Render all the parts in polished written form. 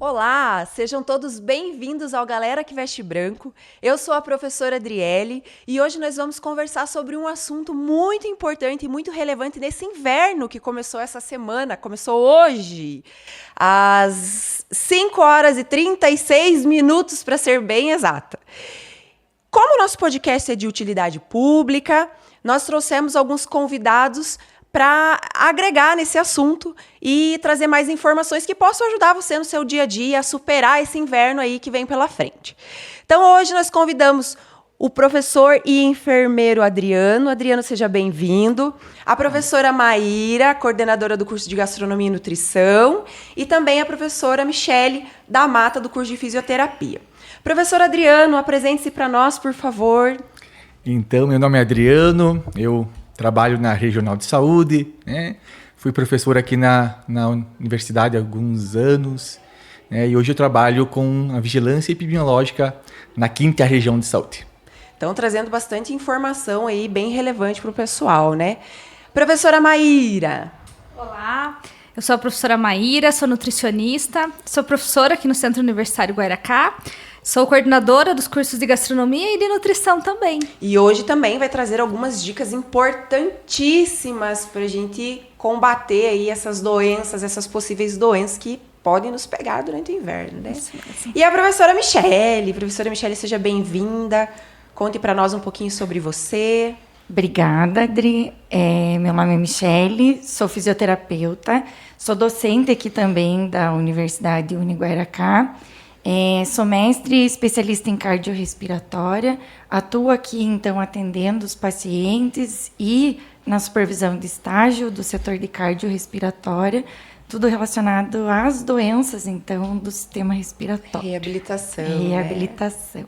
Olá, sejam todos bem-vindos ao Galera que Veste Branco. Eu sou a professora Adriele e hoje nós vamos conversar sobre um assunto muito importante e muito relevante nesse inverno que começou essa semana, começou hoje, às 5 horas e 36 minutos, para ser bem exata. Como o nosso podcast é de utilidade pública, nós trouxemos alguns convidados para agregar nesse assunto e trazer mais informações que possam ajudar você no seu dia a dia a superar esse inverno aí que vem pela frente. Então, hoje nós convidamos o professor e enfermeiro Adriano. Adriano, seja bem-vindo. A professora Maíra, coordenadora do curso de Gastronomia e Nutrição. E também a professora Michele, da Mata, do curso de Fisioterapia. Professor Adriano, apresente-se para nós, por favor. Então, meu nome é Adriano, eu trabalho na Regional de Saúde, né? Fui professor aqui na universidade há alguns anos, né? E hoje eu trabalho com a vigilância epidemiológica na 5ª Região de Saúde. Então, trazendo bastante informação aí, bem relevante para o pessoal, né? Professora Maíra. Olá, eu sou a professora Maíra, sou nutricionista, sou professora aqui no Centro Universitário Guaracá. Sou coordenadora dos cursos de gastronomia e de nutrição também. E hoje também vai trazer algumas dicas importantíssimas para a gente combater aí essas doenças, essas possíveis doenças que podem nos pegar durante o inverno, né? Isso. E a professora Michele. Professora Michele, seja bem-vinda. Conte para nós um pouquinho sobre você. Obrigada, Adri. Meu nome é Michele, sou fisioterapeuta, sou docente aqui também da Universidade Uniguaracá. Sou mestre e especialista em cardiorrespiratória, atuo aqui, então, atendendo os pacientes e na supervisão de estágio do setor de cardiorrespiratória, tudo relacionado às doenças, então, do sistema respiratório. Reabilitação. Reabilitação. Né?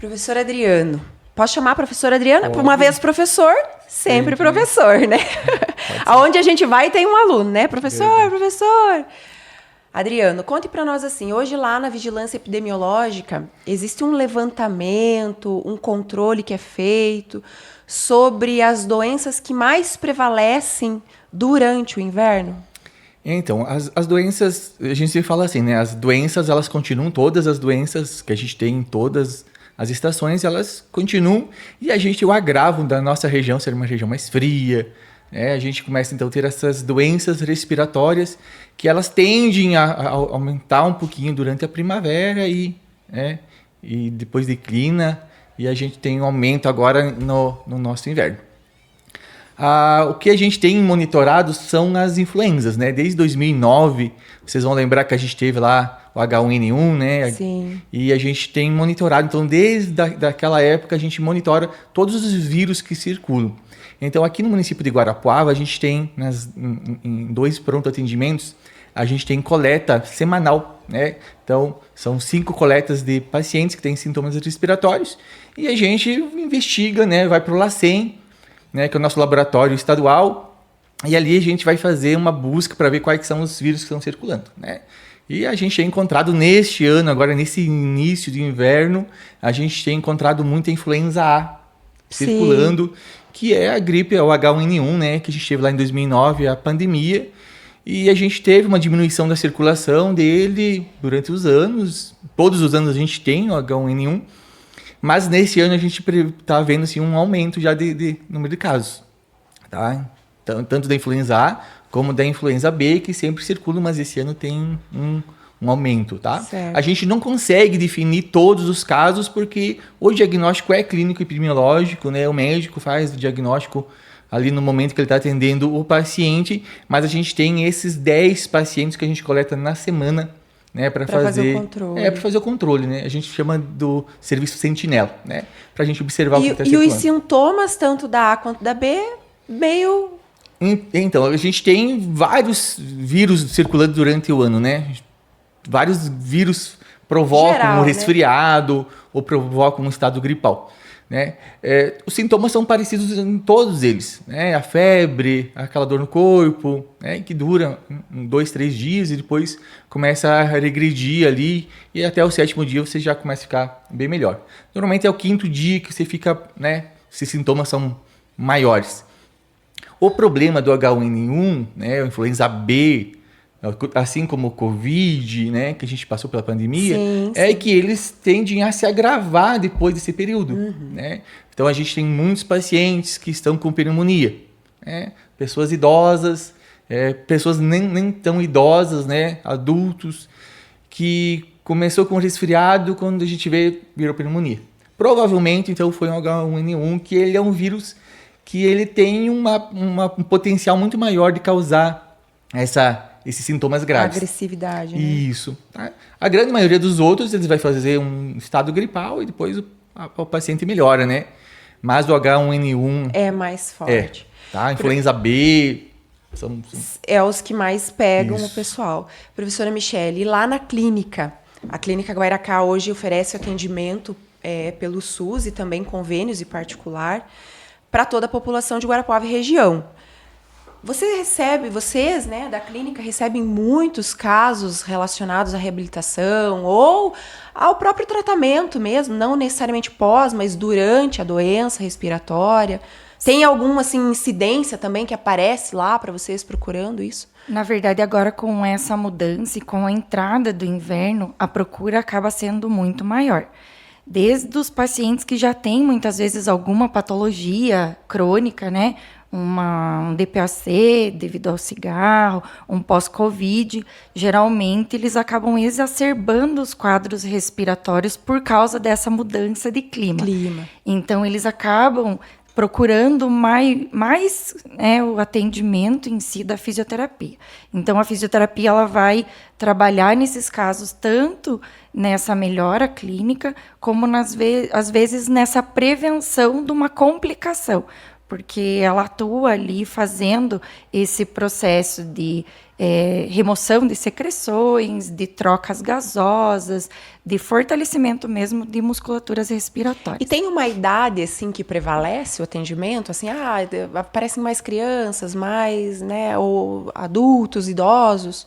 Professor Adriano. Posso chamar professor Adriano? Por uma vez professor, sempre professor, né? Aonde a gente vai tem um aluno, né? Professor, professor. Adriano, conte para nós assim, hoje lá na vigilância epidemiológica, existe um levantamento, um controle que é feito sobre as doenças que mais prevalecem durante o inverno? Então, as doenças, a gente sempre fala assim, né? As doenças, elas continuam, todas as doenças que a gente tem em todas as estações, elas continuam, e o agravo da nossa região ser uma região mais fria, a gente começa então a ter essas doenças respiratórias que elas tendem a aumentar um pouquinho durante a primavera e depois declina, e a gente tem um aumento agora no nosso inverno. O que a gente tem monitorado são as influenzas, né? Desde 2009, vocês vão lembrar que a gente teve lá o H1N1, né? Sim. E a gente tem monitorado, então desde aquela época a gente monitora todos os vírus que circulam. Então, aqui no município de Guarapuava, a gente tem, em 2 pronto-atendimentos, a gente tem coleta semanal, né? Então, são 5 coletas de pacientes que têm sintomas respiratórios e a gente investiga, né? Vai para o LACEN, né? Que é o nosso laboratório estadual, e ali a gente vai fazer uma busca para ver quais são os vírus que estão circulando, né? E a gente tem encontrado neste ano, agora nesse início de inverno, a gente tem encontrado muita influenza A circulando, que é a gripe, é o H1N1, né, que a gente teve lá em 2009, a pandemia, e a gente teve uma diminuição da circulação dele durante os anos, todos os anos a gente tem o H1N1, mas nesse ano a gente está vendo assim, um aumento já de número de casos, tá? Então, tanto da influenza A como da influenza B, que sempre circulam, mas esse ano tem um aumento, tá? Certo. A gente não consegue definir todos os casos porque o diagnóstico é clínico epidemiológico, né? O médico faz o diagnóstico ali no momento que ele está atendendo o paciente, mas a gente tem esses 10 pacientes que a gente coleta na semana, né? Para fazer o controle. para fazer o controle, né? A gente chama do serviço sentinela, né? Para a gente observar o que está E circulando. os sintomas, tanto da A quanto da B, meio... Então, a gente tem vários vírus circulando durante o ano, né? Vários vírus provocam Geral, um resfriado, ou provocam um estado gripal, né? Os sintomas são parecidos em todos eles, né? A febre, aquela dor no corpo, né? Que dura 2, 3 dias e depois começa a regredir ali e até o 7º dia você já começa a ficar bem melhor. Normalmente é o 5º dia que você fica, né? Esses sintomas são maiores. O problema do H1N1, né? A influenza B, assim como o Covid, né, que a gente passou pela pandemia, Sim, é sim. que eles tendem a se agravar depois desse período, né? Então a gente tem muitos pacientes que estão com pneumonia, né? Pessoas idosas, pessoas nem tão idosas, né, adultos, que começou com resfriado, quando a gente virou pneumonia. Provavelmente, então, foi um H1N1, que ele é um vírus que ele tem um potencial muito maior de causar esses sintomas graves. Agressividade, né? Isso. Tá? A grande maioria dos outros, eles vai fazer um estado gripal e depois o paciente melhora, né? Mas o H1N1 É mais forte. tá? Influenza B, são É os que mais pegam Isso. o pessoal. Professora Michele, lá na clínica, a Clínica Guairacá hoje oferece atendimento pelo SUS e também convênios e particular para toda a população de Guarapuava e região. Vocês, né, da clínica, recebem muitos casos relacionados à reabilitação ou ao próprio tratamento mesmo, não necessariamente pós, mas durante a doença respiratória. Tem alguma assim, incidência também que aparece lá para vocês procurando isso? Na verdade, agora com essa mudança e com a entrada do inverno, a procura acaba sendo muito maior. Desde os pacientes que já têm, muitas vezes, alguma patologia crônica, né? Um DPAC devido ao cigarro, um pós-Covid, geralmente eles acabam exacerbando os quadros respiratórios por causa dessa mudança de clima. Então, eles acabam procurando mais o atendimento em si da fisioterapia. Então, a fisioterapia ela vai trabalhar nesses casos tanto nessa melhora clínica, como às vezes nessa prevenção de uma complicação, porque ela atua ali fazendo esse processo de remoção de secreções, de trocas gasosas, de fortalecimento mesmo de musculaturas respiratórias. E tem uma idade assim que prevalece o atendimento? Assim, aparecem mais crianças, mais, né, ou adultos, idosos?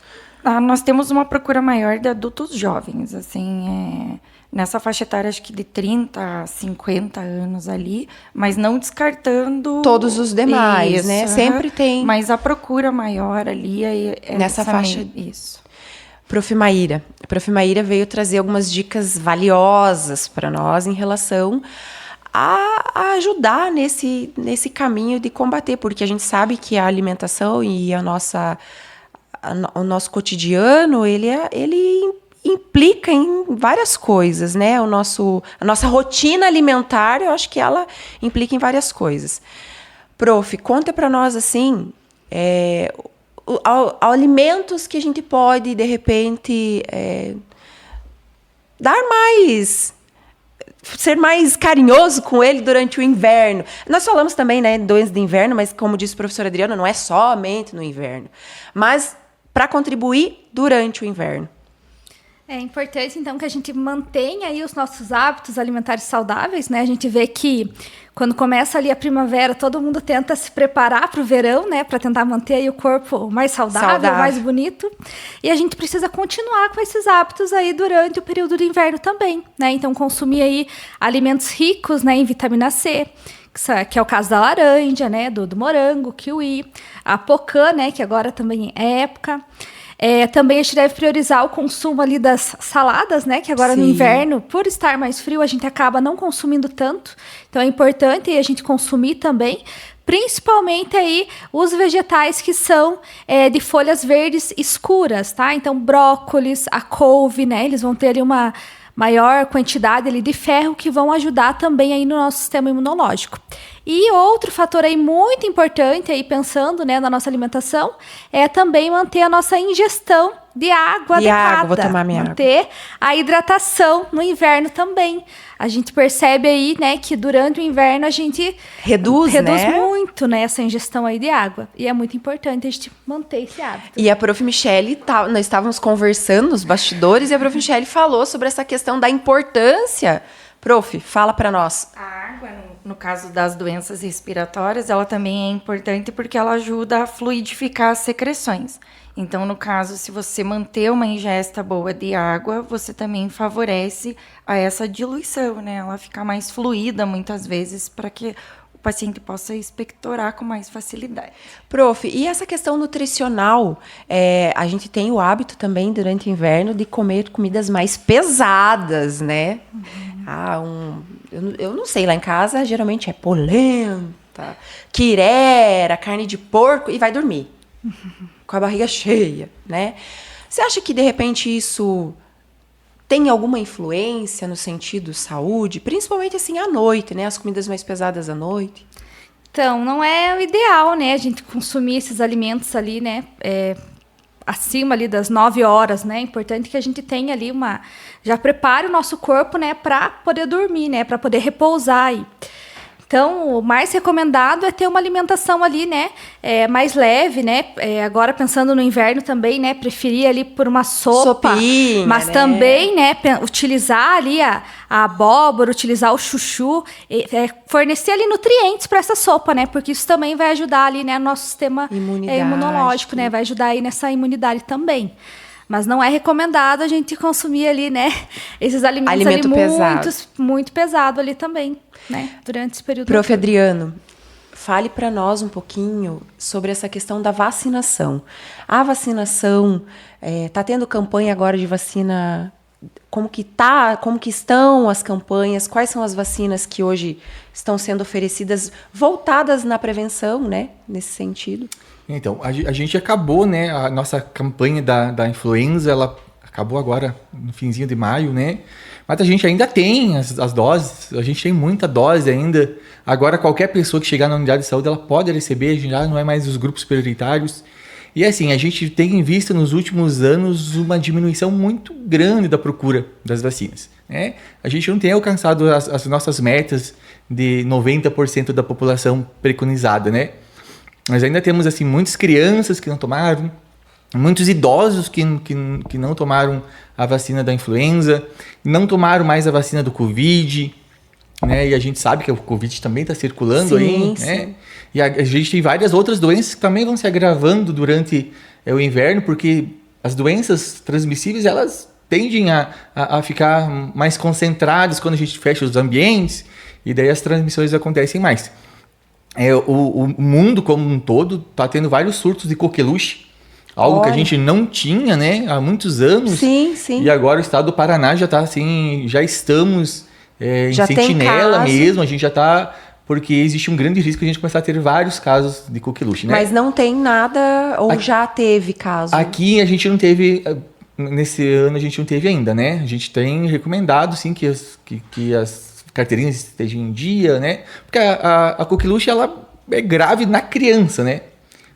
Nós temos uma procura maior de adultos jovens, assim, nessa faixa etária, acho que de 30 a 50 anos ali, mas não descartando todos os demais, né? Sempre tem. Mas a procura maior ali nessa faixa. Isso. Prof. Maíra. A Prof. Maíra veio trazer algumas dicas valiosas para nós em relação a ajudar nesse caminho de combater, porque a gente sabe que a alimentação e o nosso cotidiano, ele implica em várias coisas, né? A nossa rotina alimentar, eu acho que ela implica em várias coisas. Prof, conta para nós, assim, alimentos que a gente pode, de repente, ser mais carinhoso com ele durante o inverno. Nós falamos também, né, doenças de inverno, mas como disse o professor Adriano, não é somente no inverno, mas para contribuir durante o inverno. É importante, então, que a gente mantenha aí os nossos hábitos alimentares saudáveis, né? A gente vê que quando começa ali a primavera, todo mundo tenta se preparar para o verão, né? Para tentar manter aí o corpo mais saudável, mais bonito. E a gente precisa continuar com esses hábitos aí durante o período do inverno também, né? Então, consumir aí alimentos ricos, né, em vitamina C, que é o caso da laranja, né? Do morango, kiwi, a pocã, né? Que agora também é época. Também a gente deve priorizar o consumo ali das saladas, né? Que agora no inverno, por estar mais frio, a gente acaba não consumindo tanto. Então é importante a gente consumir também, principalmente aí os vegetais que são de folhas verdes escuras, tá? Então brócolis, a couve, né? Eles vão ter ali uma maior quantidade ali de ferro que vão ajudar também aí no nosso sistema imunológico. E outro fator aí muito importante, aí pensando, né, na nossa alimentação, é também manter a nossa ingestão de água adequada. Vou tomar minha água. Manter a hidratação no inverno também. A gente percebe aí, né, que durante o inverno a gente reduz muito, né, essa ingestão aí de água. E é muito importante a gente manter esse hábito. E a Prof. Michele, nós estávamos conversando nos bastidores e a Prof. Michele falou sobre essa questão da importância. Prof, fala para nós. A água, no caso das doenças respiratórias, ela também é importante porque ela ajuda a fluidificar as secreções. Então, no caso, se você manter uma ingesta boa de água, você também favorece a essa diluição, né? Ela fica mais fluida, muitas vezes, para que o paciente possa expectorar com mais facilidade. Prof, e essa questão nutricional, a gente tem o hábito também durante o inverno de comer comidas mais pesadas, né? Eu não sei, lá em casa geralmente é polenta, quirera, carne de porco e vai dormir com a barriga cheia, né? Você acha que de repente isso tem alguma influência no sentido saúde, principalmente assim à noite, né? As comidas mais pesadas à noite? Então, não é o ideal, né? A gente consumir esses alimentos ali, né? Acima ali das 9 horas, né? É importante que a gente tenha ali já prepare o nosso corpo, né? Para poder dormir, né? Para poder repousar aí. Então, o mais recomendado é ter uma alimentação ali, né, mais leve, né, agora pensando no inverno também, né, preferir ali por uma sopa, sopinha, mas né? também, né, utilizar ali a abóbora, utilizar o chuchu, fornecer ali nutrientes para essa sopa, né, porque isso também vai ajudar ali, né, no nosso sistema imunológico, né, vai ajudar aí nessa imunidade também. Mas não é recomendado a gente consumir ali, né, esses alimentos ali pesado. muito pesado ali também, né, durante esse período. Prof. Adriano, fale para nós um pouquinho sobre essa questão da vacinação. A vacinação, tá tendo campanha agora de vacina, como que estão as campanhas, quais são as vacinas que hoje estão sendo oferecidas, voltadas na prevenção, né, nesse sentido? Então, a gente acabou, né, a nossa campanha da influenza, ela acabou agora no finzinho de maio, né, mas a gente ainda tem as doses, a gente tem muita dose ainda. Agora, qualquer pessoa que chegar na unidade de saúde, ela pode receber, já não é mais os grupos prioritários. E assim, a gente tem visto nos últimos anos uma diminuição muito grande da procura das vacinas, né? A gente não tem alcançado as nossas metas de 90% da população preconizada, né? Nós ainda temos assim, muitas crianças que não tomaram, muitos idosos que não tomaram a vacina da influenza, não tomaram mais a vacina do Covid, né? E a gente sabe que o Covid também está circulando aí, sim. né? E a gente tem várias outras doenças que também vão se agravando durante o inverno, porque as doenças transmissíveis, elas tendem a ficar mais concentradas quando a gente fecha os ambientes, e daí as transmissões acontecem mais. O mundo como um todo está tendo vários surtos de coqueluche, algo que a gente não tinha, né, há muitos anos. Sim, sim. E agora o estado do Paraná já está assim, já estamos em já sentinela mesmo, a gente já está, porque existe um grande risco de a gente começar a ter vários casos de coqueluche, né? Mas não tem nada, ou aqui, já teve caso? Aqui a gente não teve, nesse ano a gente não teve ainda, né? A gente tem recomendado, sim, que as carteirinhas estejam em dia, né? Porque a coqueluche, ela é grave na criança, né?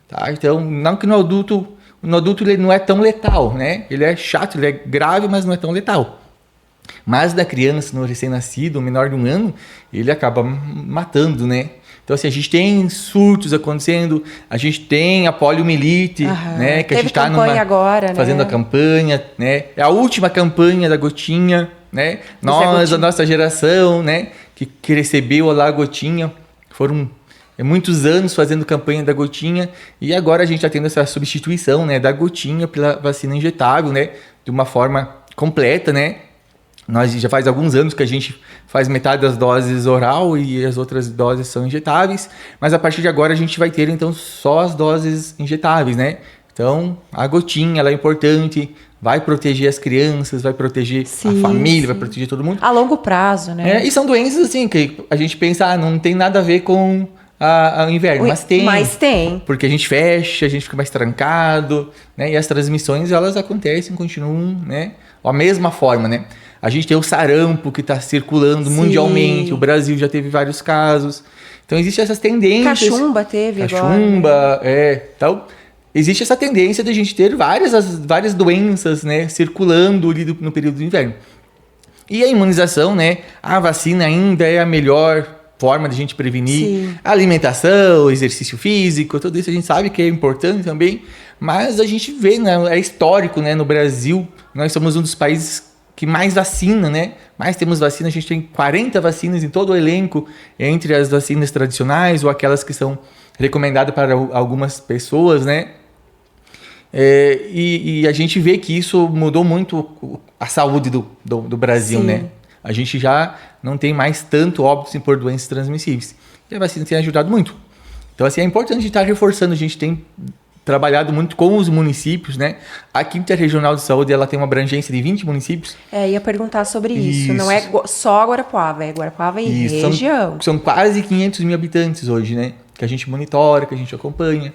Tá? Então, não que no adulto ele não é tão letal, né? Ele é chato, ele é grave, mas não é tão letal. Mas da criança, no recém-nascido, menor de 1 ano, ele acaba matando, né? Então, assim, a gente tem surtos acontecendo, a gente tem a poliomielite, né? Que a gente está fazendo a campanha, né? É a última campanha da gotinha, né? Nós, a nossa geração, né? Que recebeu lá a gotinha, foram muitos anos fazendo campanha da gotinha, e agora a gente está tendo essa substituição, né? Da gotinha pela vacina injetável, né? De uma forma completa, né? Nós já faz alguns anos que a gente faz metade das doses oral e as outras doses são injetáveis, mas a partir de agora a gente vai ter então só as doses injetáveis, né? Então a gotinha, ela é importante, vai proteger as crianças, vai proteger a família, vai proteger todo mundo. A longo prazo, né? E são doenças assim que a gente pensa, não tem nada a ver com o inverno, mas tem. Mas tem. Porque a gente fecha, a gente fica mais trancado, né? E as transmissões, elas acontecem, continuam, né? Da mesma forma, né? A gente tem o sarampo que está circulando mundialmente. O Brasil já teve vários casos. Então, existem essas tendências. Cachumba teve agora. Né? Então, existe essa tendência de a gente ter várias doenças, né, circulando ali no período do inverno. E a imunização, né? A vacina ainda é a melhor forma de a gente prevenir. Sim. A alimentação, exercício físico, tudo isso a gente sabe que é importante também. Mas a gente vê, né, é histórico, né? No Brasil, nós somos um dos países que mais vacina, né? Mais temos vacina, a gente tem 40 vacinas em todo o elenco, entre as vacinas tradicionais ou aquelas que são recomendadas para algumas pessoas, né? E a gente vê que isso mudou muito a saúde do Brasil, Sim. né? A gente já não tem mais tanto óbitos por doenças transmissíveis. e a vacina tem ajudado muito. Então, assim, é importante estar reforçando. A gente tem trabalhado muito com os municípios, né? A Quinta Regional de Saúde, ela tem uma abrangência de 20 municípios. Ia perguntar sobre isso. Não é só Guarapuava, é Guarapuava e região. São quase 500 mil habitantes hoje, né? Que a gente monitora, que a gente acompanha.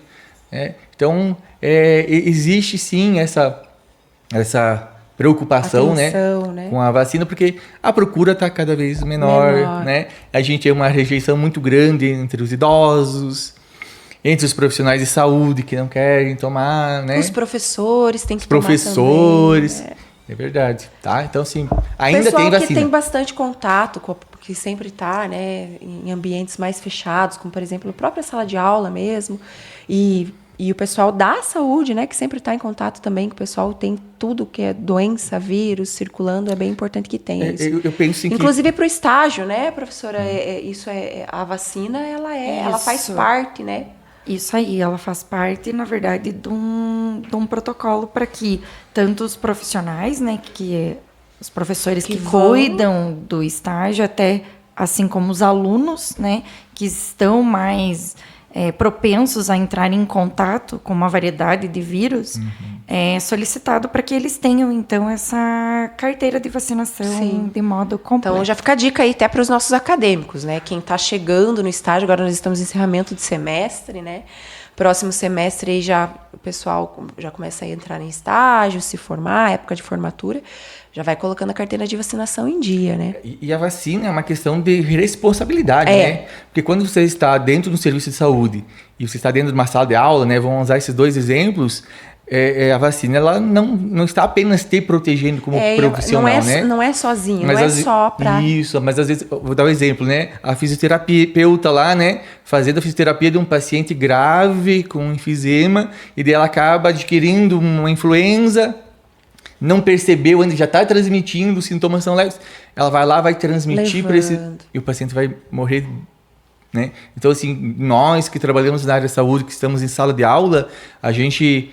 Né? Então, existe sim essa preocupação, atenção, né? Com a vacina, porque a procura está cada vez menor, né? A gente tem uma rejeição muito grande entre os idosos, entre os profissionais de saúde que não querem tomar, né? Os professores têm que tomar também. Os professores, é verdade, tá? Então, assim, ainda tem vacina. Pessoal que tem bastante contato, que sempre está, né, em ambientes mais fechados, como, por exemplo, a própria sala de aula mesmo, e o pessoal da saúde, né, que sempre está em contato também, que o pessoal tem tudo que é doença, vírus circulando, é bem importante que tenha isso. Eu penso em inclusive para o estágio, né, professora? A vacina, ela faz parte, né? Isso aí, ela faz parte, na verdade, de um protocolo para que tanto os profissionais, né, os professores que cuidam do estágio, até assim como os alunos, né, que estão mais propensos a entrar em contato com uma variedade de vírus, é solicitado para que eles tenham, então, essa carteira de vacinação de modo completo. Então, já fica a dica aí até para os nossos acadêmicos, né? Quem está chegando no estágio, agora nós estamos em encerramento de semestre, né? Próximo semestre aí o pessoal já começa a entrar em estágio, se formar, época de formatura, já vai colocando a carteira de vacinação em dia, né? E a vacina é uma questão de responsabilidade, né? Porque quando você está dentro do serviço de saúde e você está dentro de uma sala de aula, né? Vamos usar esses dois exemplos. A vacina, ela não está apenas te protegendo como profissional, né? Não é sozinho, mas não é só para... Isso, mas às vezes, vou dar um exemplo, né? A fisioterapeuta lá, né? Fazendo a fisioterapia de um paciente grave com enfisema, e daí ela acaba adquirindo uma influenza, não percebeu ainda, já está transmitindo, os sintomas são leves. Ela vai lá, vai transmitir para e o paciente vai morrer, né? Então, assim, nós que trabalhamos na área da saúde, que estamos em sala de aula, a gente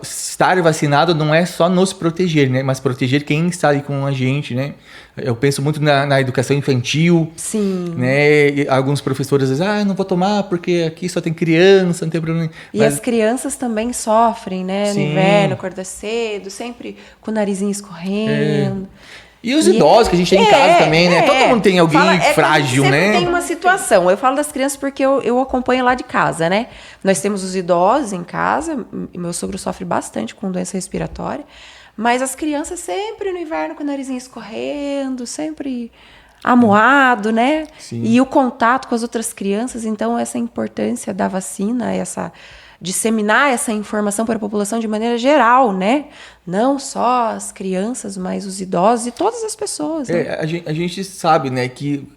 estar vacinado não é só nos proteger, né? Mas proteger quem está aí com a gente, né? Eu penso muito na educação infantil. Sim. Né? E alguns professores dizem, não vou tomar porque aqui só tem criança, não tem problema. E as crianças também sofrem, né? No inverno, acorda cedo, sempre com o narizinho escorrendo. E os idosos que a gente tem em casa também, né? Todo mundo tem alguém frágil, né? Tem uma situação. Eu falo das crianças porque eu acompanho lá de casa, né? Nós temos os idosos em casa, meu sogro sofre bastante com doença respiratória, mas as crianças sempre no inverno com o narizinho escorrendo, sempre amuado, né? Sim. E o contato com as outras crianças, então essa importância da vacina, disseminar essa informação para a população de maneira geral, né? Não só as crianças, mas os idosos e todas as pessoas. Né? A gente sabe, né, que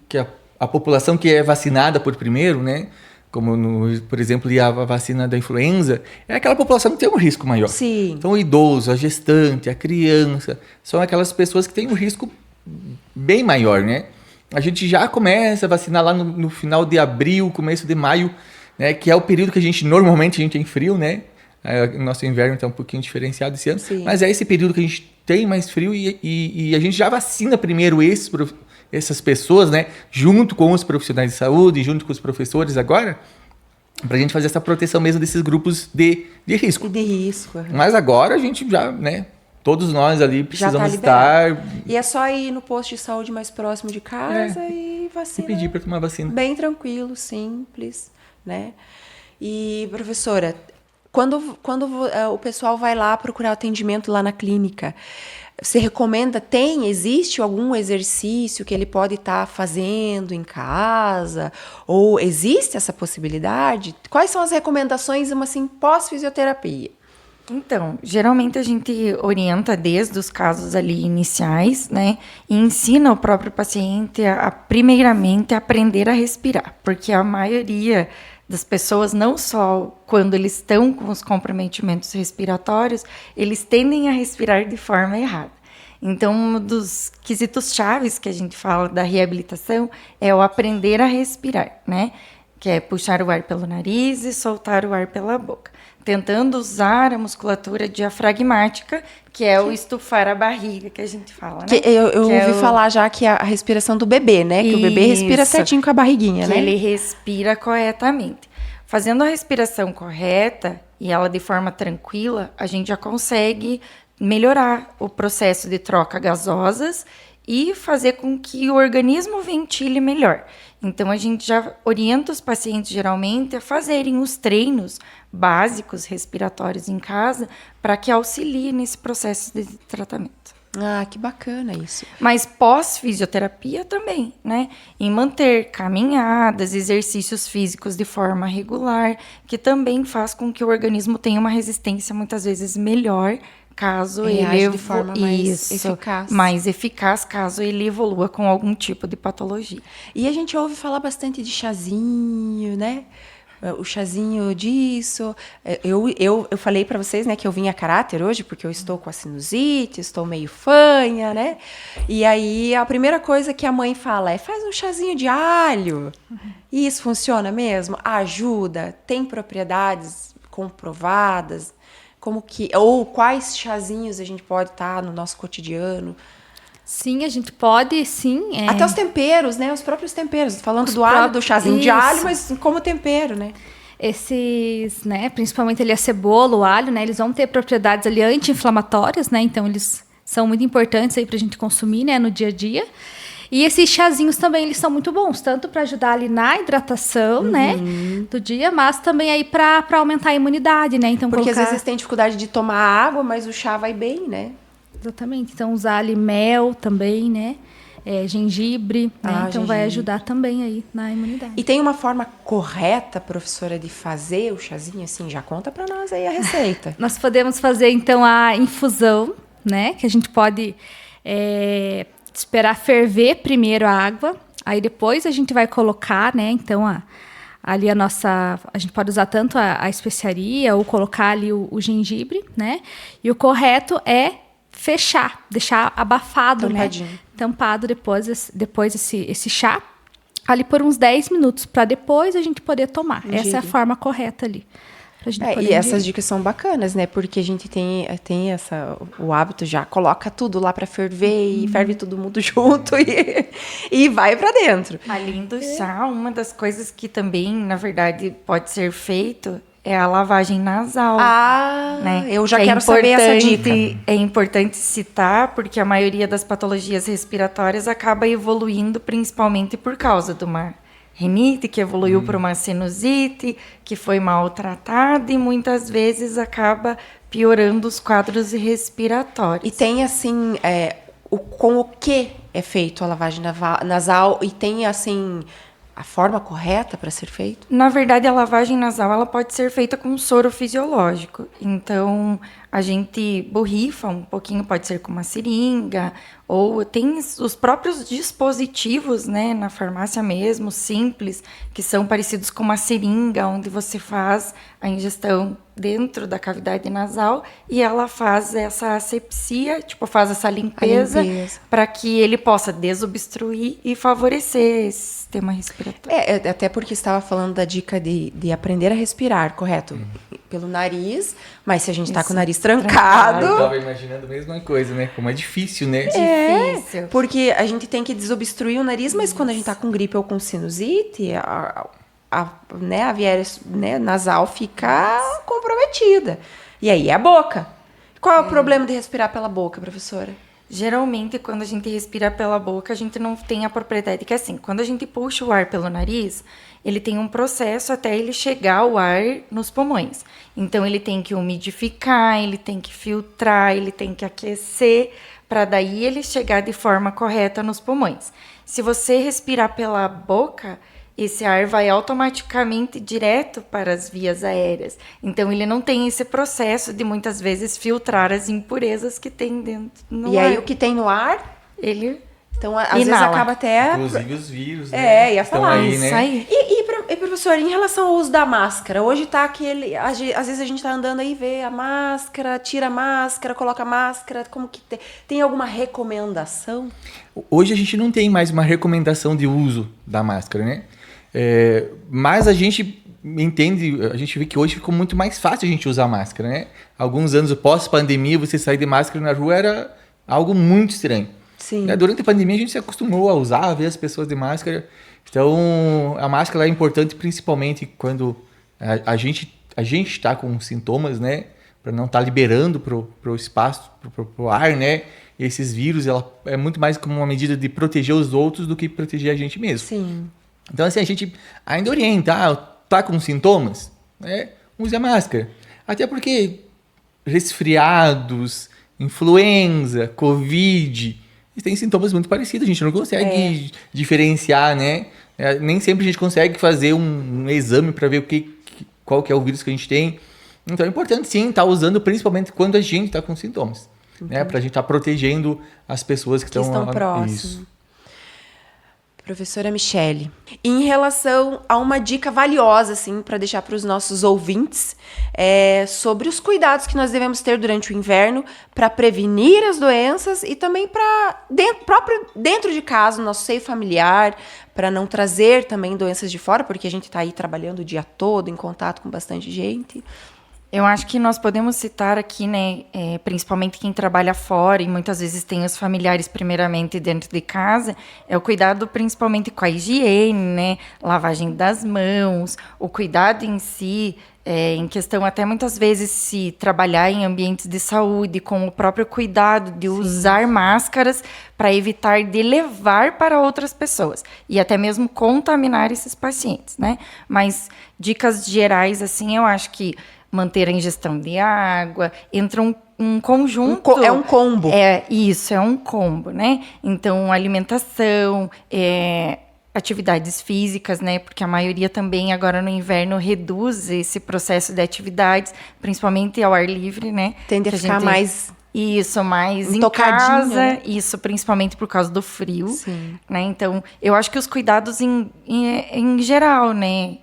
a população que é vacinada por primeiro, né, como por exemplo a vacina da influenza, é aquela população que tem um risco maior. Sim. Então o idoso, a gestante, a criança, são aquelas pessoas que têm um risco bem maior, né? A gente já começa a vacinar lá no final de abril, começo de maio, né, que é o período que a gente normalmente tem frio, né? O nosso inverno está um pouquinho diferenciado esse ano. Sim. Mas é esse período que a gente tem mais frio e a gente já vacina primeiro essas pessoas, né? Junto com os profissionais de saúde, junto com os professores agora, para a gente fazer essa proteção mesmo desses grupos de risco. De risco. Mas agora a gente já, né? Todos nós ali precisamos estar... E é só ir no posto de saúde mais próximo de casa e vacinar. E pedir para tomar vacina. Bem tranquilo, simples, né? E, professora, quando o pessoal vai lá procurar atendimento lá na clínica, você recomenda, existe algum exercício que ele pode estar fazendo em casa? Ou existe essa possibilidade? Quais são as recomendações, assim, pós-fisioterapia? Então, geralmente a gente orienta desde os casos ali iniciais, né? E ensina o próprio paciente primeiramente, a aprender a respirar. Porque a maioria das pessoas, não só quando eles estão com os comprometimentos respiratórios, eles tendem a respirar de forma errada. Então, um dos quesitos chaves que a gente fala da reabilitação é o aprender a respirar, né? que é puxar o ar pelo nariz e soltar o ar pela boca, tentando usar a musculatura diafragmática, que é o estufar a barriga que a gente fala, né? Eu ouvi falar já que a respiração do bebê, né? Que o bebê respira certinho com a barriguinha, né? Que ele respira corretamente. Fazendo a respiração correta e ela de forma tranquila, a gente já consegue melhorar o processo de troca gasosas e fazer com que o organismo ventile melhor. Então, a gente já orienta os pacientes, geralmente, a fazerem os treinos básicos respiratórios em casa para que auxilie nesse processo de tratamento. Ah, que bacana isso. Mas pós-fisioterapia também, né? Em manter caminhadas, exercícios físicos de forma regular, que também faz com que o organismo tenha uma resistência, muitas vezes, melhor, caso ele de forma mais eficaz, caso ele evolua com algum tipo de patologia. E a gente ouve falar bastante de chazinho, né? O chazinho disso. Eu falei para vocês, né, que eu vim a caráter hoje, porque eu estou com a sinusite, estou meio fanha, né? E aí a primeira coisa que a mãe fala é: faz um chazinho de alho. E isso funciona mesmo? Ajuda? Tem propriedades comprovadas? Ou quais chazinhos a gente pode estar no nosso cotidiano? Sim, a gente pode, sim. Até os temperos, né? Os próprios temperos. Falando do alho, do chazinho de alho, mas como tempero, né? Esses, né? Principalmente ali a cebola, o alho, né? Eles vão ter propriedades ali anti-inflamatórias, né? Então, eles são muito importantes aí pra gente consumir, né? No dia a dia. E esses chazinhos também, eles são muito bons, tanto para ajudar ali na hidratação, né, do dia, mas também aí para aumentar a imunidade, né? Então, porque às vezes tem dificuldade de tomar água, mas o chá vai bem, né? Exatamente. Então, usar ali mel também, né? Gengibre, né? Então, gengibre. vai ajudar também aí na imunidade. E tem uma forma correta, professora, de fazer o chazinho, assim? Já conta para nós aí a receita. Nós podemos fazer, então, a infusão, né? Que a gente pode esperar ferver primeiro a água, aí depois a gente vai colocar, né? Então, ali a gente pode usar tanto a especiaria ou colocar ali o gengibre, né? E o correto é fechar, deixar abafado, Tampadinho. né? Tampado depois esse chá, ali por uns 10 minutos, para depois a gente poder tomar. Ingerir. Essa é a forma correta ali. E essas dicas são bacanas, né? Porque a gente tem o hábito já, coloca tudo lá para ferver e ferve todo mundo junto e vai para dentro. Além do chá, uma das coisas que também, na verdade, pode ser feito é a lavagem nasal. Né? Eu já quero saber essa dica. É importante citar, porque a maioria das patologias respiratórias acaba evoluindo principalmente por causa de uma rinite, que evoluiu para uma sinusite, que foi maltratada e muitas vezes acaba piorando os quadros respiratórios. E tem, assim, com o que é feito a lavagem nasal? E tem, assim, a forma correta para ser feito? Na verdade, a lavagem nasal ela pode ser feita com soro fisiológico. Então, a gente borrifa um pouquinho, pode ser com uma seringa, ou tem os próprios dispositivos, né, na farmácia mesmo, simples, que são parecidos com uma seringa, onde você faz a ingestão dentro da cavidade nasal e ela faz essa asepsia, faz essa limpeza. Para que ele possa desobstruir e favorecer esse sistema respiratório. Até porque estava falando da dica de aprender a respirar, correto? Pelo nariz, mas se a gente está com o nariz trancado... Eu estava imaginando a mesma coisa, né? Como é difícil, né? Difícil. Porque a gente tem que desobstruir o nariz, mas quando a gente está com gripe ou com sinusite, a viés, né, nasal fica comprometida. E aí é a boca. Qual é o problema de respirar pela boca, professora? Geralmente, quando a gente respira pela boca, a gente não tem a propriedade que é assim. Quando a gente puxa o ar pelo nariz, ele tem um processo até ele chegar o ar nos pulmões. Então, ele tem que umidificar, ele tem que filtrar, ele tem que aquecer, para daí ele chegar de forma correta nos pulmões. Se você respirar pela boca, esse ar vai automaticamente direto para as vias aéreas. Então, ele não tem esse processo de, muitas vezes, filtrar as impurezas que tem dentro no ar. E aí, o que tem no ar, ele então, às vezes acaba até... Inclusive os vírus, né? Ia falar. Aí, isso né? aí. E, professor, em relação ao uso da máscara, hoje tá aquele... Às vezes a gente tá andando aí, vê a máscara, tira a máscara, coloca a máscara, como que tem alguma recomendação? Hoje a gente não tem mais uma recomendação de uso da máscara, né? Mas a gente entende, a gente vê que hoje ficou muito mais fácil a gente usar máscara, né? Alguns anos pós-pandemia, você sair de máscara na rua era algo muito estranho. Sim. Durante a pandemia, a gente se acostumou a usar, a ver as pessoas de máscara. Então, a máscara é importante principalmente quando a gente está com sintomas, né? Para não estar liberando para o espaço, para o ar, né? E esses vírus, ela é muito mais como uma medida de proteger os outros do que proteger a gente mesmo. Sim. Então, assim, a gente ainda orienta, tá com sintomas, né? Use a máscara. Até porque resfriados, influenza, Covid, eles têm sintomas muito parecidos. A gente não consegue diferenciar, né? Nem sempre a gente consegue fazer um exame para ver qual que é o vírus que a gente tem. Então é importante, sim, estar usando, principalmente quando a gente está com sintomas. Né? Para a gente estar protegendo as pessoas que estão próximas. Isso. Professora Michele, em relação a uma dica valiosa, assim, para deixar para os nossos ouvintes, sobre os cuidados que nós devemos ter durante o inverno para prevenir as doenças e também para dentro de casa, no nosso seio familiar, para não trazer também doenças de fora, porque a gente está aí trabalhando o dia todo, em contato com bastante gente. Eu acho que nós podemos citar aqui, né, principalmente quem trabalha fora e muitas vezes tem os familiares primeiramente dentro de casa, é o cuidado principalmente com a higiene, né, lavagem das mãos, o cuidado em si, em questão até muitas vezes se trabalhar em ambientes de saúde, com o próprio cuidado de usar máscaras para evitar de levar para outras pessoas e até mesmo contaminar esses pacientes, né? Mas dicas gerais, assim, eu acho que manter a ingestão de água, entra um conjunto. É um combo. Isso, é um combo, né? Então, alimentação, atividades físicas, né? Porque a maioria também, agora no inverno, reduz esse processo de atividades, principalmente ao ar livre, né? Tende a ficar mais... Isso, mais em tocadinho, casa, né? Isso, principalmente por causa do frio. Sim. Né? Então, eu acho que os cuidados em geral, né?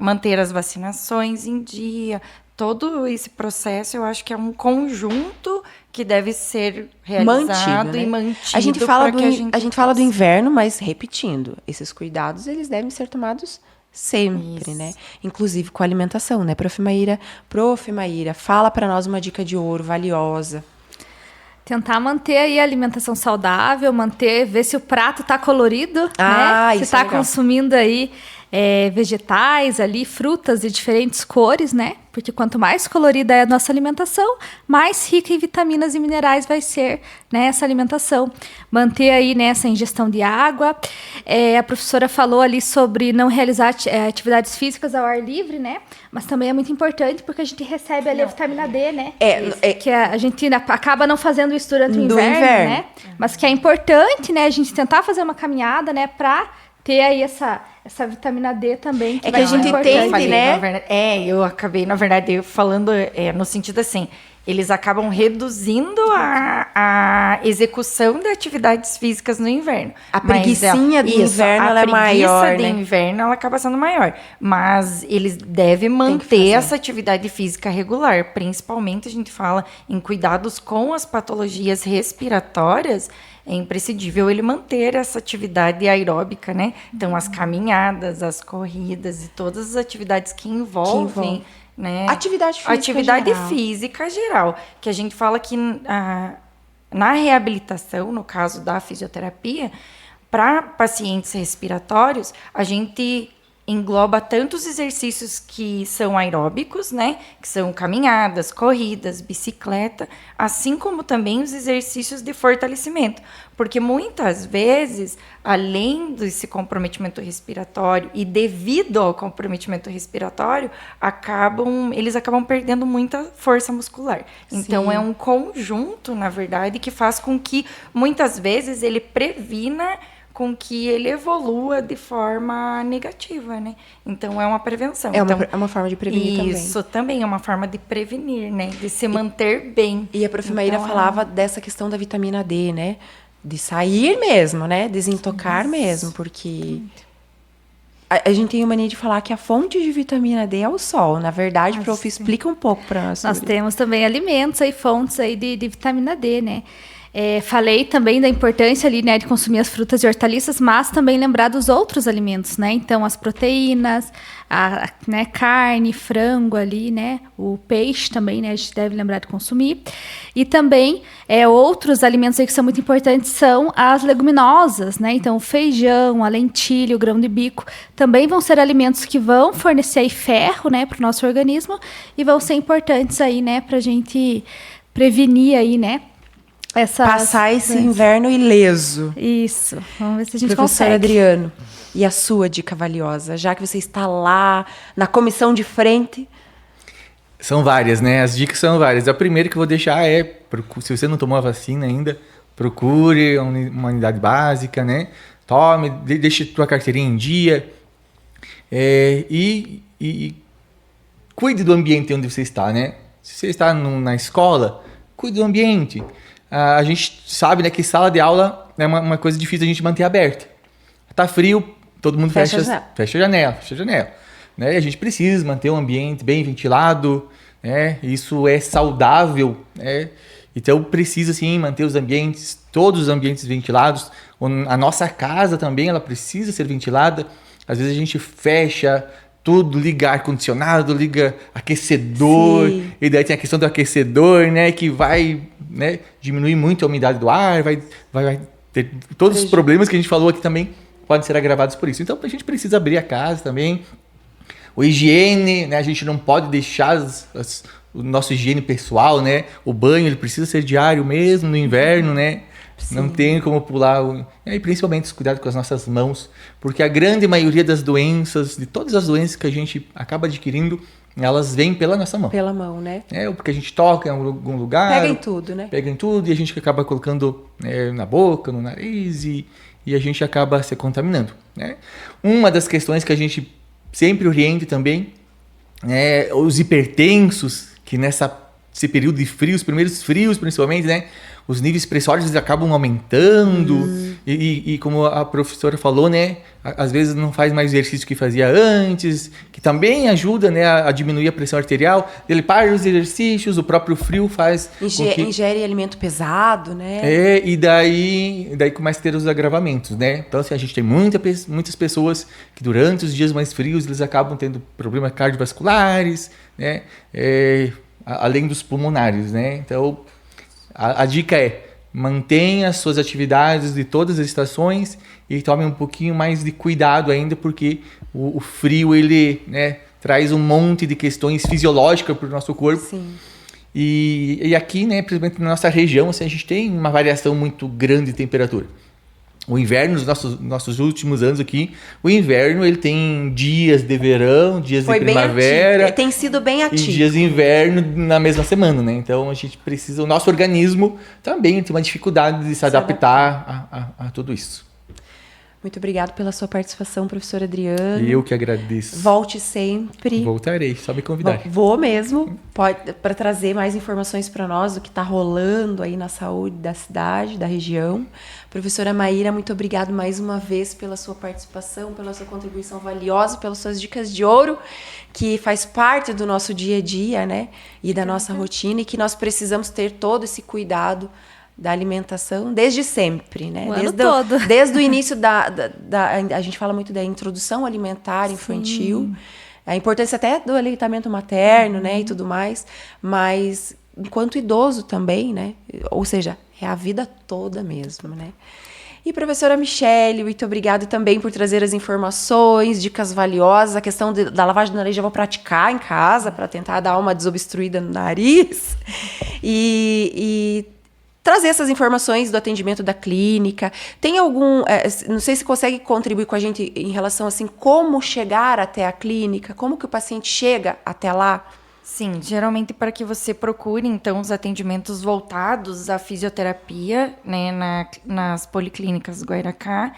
Manter as vacinações em dia, todo esse processo, eu acho que é um conjunto que deve ser realizado e mantido. A gente fala do inverno, mas repetindo, esses cuidados eles devem ser tomados sempre, né? Inclusive com a alimentação, né, Prof. Maíra? Prof. Maíra, fala para nós uma dica de ouro valiosa. Tentar manter aí a alimentação saudável, ver se o prato tá colorido, né? Se tá consumindo aí vegetais ali, frutas de diferentes cores, né? Porque quanto mais colorida é a nossa alimentação, mais rica em vitaminas e minerais vai ser, né, essa alimentação. Manter aí, né, essa ingestão de água. A professora falou ali sobre não realizar atividades físicas ao ar livre, né? Mas também é muito importante porque a gente recebe ali a vitamina D, né? Que a gente acaba não fazendo isso durante o inverno, né? Mas que é importante, né, a gente tentar fazer uma caminhada, né, para ter aí essa vitamina D também. Que a gente entende, né? Eu acabei, na verdade, falando no sentido assim, eles acabam reduzindo a execução de atividades físicas no inverno. A preguicinha do inverno ela é maior, né? A preguiça do inverno ela acaba sendo maior. Mas eles devem manter essa atividade física regular. Principalmente a gente fala em cuidados com as patologias respiratórias. É imprescindível ele manter essa atividade aeróbica, né? Então, as caminhadas, as corridas e todas as atividades que envolvem né? Atividade física geral. Que a gente fala que na reabilitação, no caso da fisioterapia, para pacientes respiratórios, a gente engloba tanto os exercícios que são aeróbicos, né, que são caminhadas, corridas, bicicleta, assim como também os exercícios de fortalecimento, porque muitas vezes, além desse comprometimento respiratório e devido ao comprometimento respiratório, eles acabam perdendo muita força muscular. Então, Sim. É um conjunto, na verdade, que faz com que, muitas vezes, ele previna com que ele evolua de forma negativa, né? Então, é uma prevenção. É uma forma de prevenir também. Isso também é uma forma de prevenir, né? De se manter bem. E a Prof. Maíra falava dessa questão da vitamina D, né? De sair mesmo, né? Desintocar mesmo, porque a gente tem a mania de falar que a fonte de vitamina D é o sol. Na verdade, Prof, explica um pouco para nós. Nós temos também alimentos aí, fontes aí de vitamina D, né? Falei também da importância ali, né, de consumir as frutas e hortaliças, mas também lembrar dos outros alimentos, né? Então, as proteínas, né, carne, frango ali, né? O peixe também, né? A gente deve lembrar de consumir. E também, outros alimentos aí que são muito importantes são as leguminosas, né? Então, o feijão, a lentilha, o grão de bico, também vão ser alimentos que vão fornecer aí ferro, né, para o nosso organismo e vão ser importantes aí, né, para a gente prevenir aí, né? Passar esse inverno ileso. Isso. Vamos ver se a gente Professor consegue. Adriano, e a sua dica valiosa? Já que você está lá na comissão de frente. São várias, né? As dicas são várias. A primeira que eu vou deixar se você não tomou a vacina ainda, procure uma unidade básica, né? Tome, deixe tua carteirinha em dia. E cuide do ambiente onde você está, né? Se você está na escola, cuide do ambiente. A gente sabe, né, que sala de aula é uma coisa difícil a gente manter aberta. Tá frio, todo mundo fecha a janela. Né? A gente precisa manter o ambiente bem ventilado, né? Isso é saudável, né? Então precisa sim manter todos os ambientes ventilados. A nossa casa também, ela precisa ser ventilada. Às vezes a gente fecha tudo, liga ar-condicionado, liga aquecedor, sim. E daí tem a questão do aquecedor, né, que vai, né, diminuir muito a umidade do ar, vai ter todos os problemas que a gente falou aqui também podem ser agravados por isso. Então a gente precisa abrir a casa também. O higiene, né, a gente não pode deixar o nosso higiene pessoal, né, o banho ele precisa ser diário mesmo no inverno, né. Sim. Não tem como pular. E principalmente os cuidados com as nossas mãos, porque a grande maioria das doenças, de todas as doenças que a gente acaba adquirindo, elas vêm pela nossa mão. Pela mão, né? Porque a gente toca em algum lugar. Pega em tudo, né? Pega em tudo e a gente acaba colocando na boca, no nariz e a gente acaba se contaminando, né? Uma das questões que a gente sempre orienta também é os hipertensos, que nesse período de frio, os primeiros frios principalmente, né? Os níveis pressóricos acabam aumentando e como a professora falou, né, às vezes não faz mais exercício que fazia antes, que também ajuda, né, a diminuir a pressão arterial. Ele para os exercícios, o próprio frio faz... Ingere alimento pesado, né? E daí começa a ter os agravamentos, né? Então, assim, a gente tem muitas pessoas que durante os dias mais frios eles acabam tendo problemas cardiovasculares, né? Além dos pulmonares, né? Então... A dica é, mantenha as suas atividades de todas as estações e tome um pouquinho mais de cuidado ainda, porque o frio, ele, né, traz um monte de questões fisiológicas para o nosso corpo. Sim. E aqui, né, principalmente na nossa região, assim, a gente tem uma variação muito grande de temperatura. O inverno, nos nossos últimos anos aqui, o inverno ele tem dias de verão, dias de primavera. Tem sido bem ativo. E dias de inverno na mesma semana, né? Então a gente precisa, o nosso organismo também tem uma dificuldade de se adaptar a tudo isso. Muito obrigado pela sua participação, professor Adriano. Eu que agradeço. Volte sempre. Voltarei, só me convidar. Vou mesmo, para trazer mais informações para nós do que está rolando aí na saúde da cidade, da região. Professora Maíra, muito obrigado mais uma vez pela sua participação, pela sua contribuição valiosa, pelas suas dicas de ouro, que faz parte do nosso dia a dia, né? E da nossa rotina, e que nós precisamos ter todo esse cuidado da alimentação desde sempre, né? O ano todo. Desde o início a gente fala muito da introdução alimentar infantil, sim. A importância até do aleitamento materno, né, e tudo mais, mas enquanto idoso também, né? Ou seja, é a vida toda mesmo, né? E professora Michele, muito obrigada também por trazer as informações, dicas valiosas, a questão da lavagem do nariz já vou praticar em casa para tentar dar uma desobstruída no nariz e trazer essas informações do atendimento da clínica. Tem algum... não sei se consegue contribuir com a gente em relação, assim, como chegar até a clínica, como que o paciente chega até lá? Sim, geralmente para que você procure, então, os atendimentos voltados à fisioterapia, né, nas policlínicas Guairacá,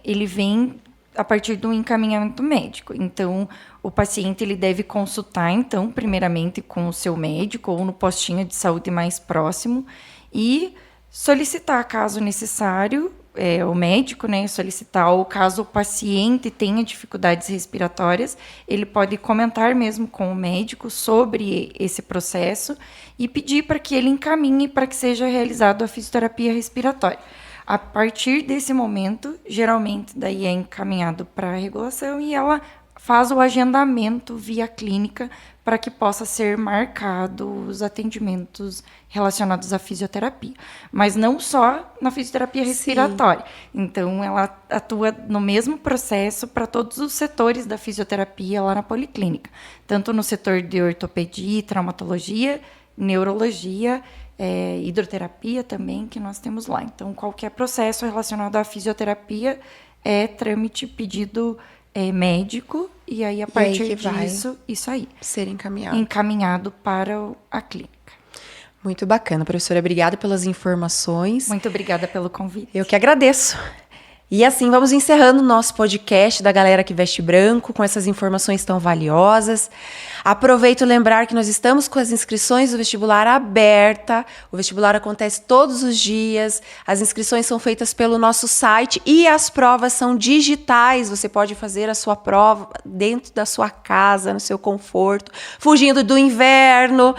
ele vem a partir do encaminhamento médico. Então, o paciente ele deve consultar, então, primeiramente com o seu médico ou no postinho de saúde mais próximo, e solicitar, caso necessário, o médico, né, solicitar, ou caso o paciente tenha dificuldades respiratórias, ele pode comentar mesmo com o médico sobre esse processo e pedir para que ele encaminhe para que seja realizada a fisioterapia respiratória. A partir desse momento, geralmente, daí é encaminhado para a regulação e ela faz o agendamento via clínica para que possa ser marcado os atendimentos relacionados à fisioterapia. Mas não só na fisioterapia respiratória. Sim. Então, ela atua no mesmo processo para todos os setores da fisioterapia lá na policlínica. Tanto no setor de ortopedia, traumatologia, neurologia, hidroterapia também, que nós temos lá. Então, qualquer processo relacionado à fisioterapia é trâmite pedido médico, e aí a partir disso, isso aí. Ser encaminhado. Encaminhado para a clínica. Muito bacana, professora. Obrigada pelas informações. Muito obrigada pelo convite. Eu que agradeço. E assim, vamos encerrando o nosso podcast da Galera que Veste Branco, com essas informações tão valiosas. Aproveito lembrar que nós estamos com as inscrições do vestibular aberta. O vestibular acontece todos os dias. As inscrições são feitas pelo nosso site e as provas são digitais. Você pode fazer a sua prova dentro da sua casa, no seu conforto, fugindo do inverno.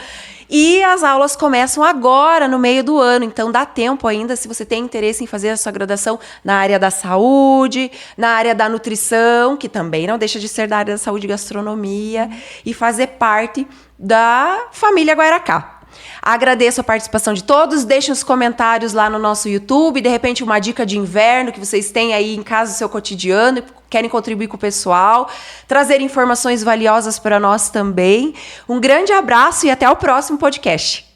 E as aulas começam agora, no meio do ano, então dá tempo ainda, se você tem interesse em fazer a sua graduação na área da saúde, na área da nutrição, que também não deixa de ser da área da saúde e gastronomia, e fazer parte da família Guairacá. Agradeço a participação de todos, deixem os comentários lá no nosso YouTube, de repente uma dica de inverno que vocês têm aí em casa, no seu cotidiano, e querem contribuir com o pessoal, trazer informações valiosas para nós também. Um grande abraço e até o próximo podcast.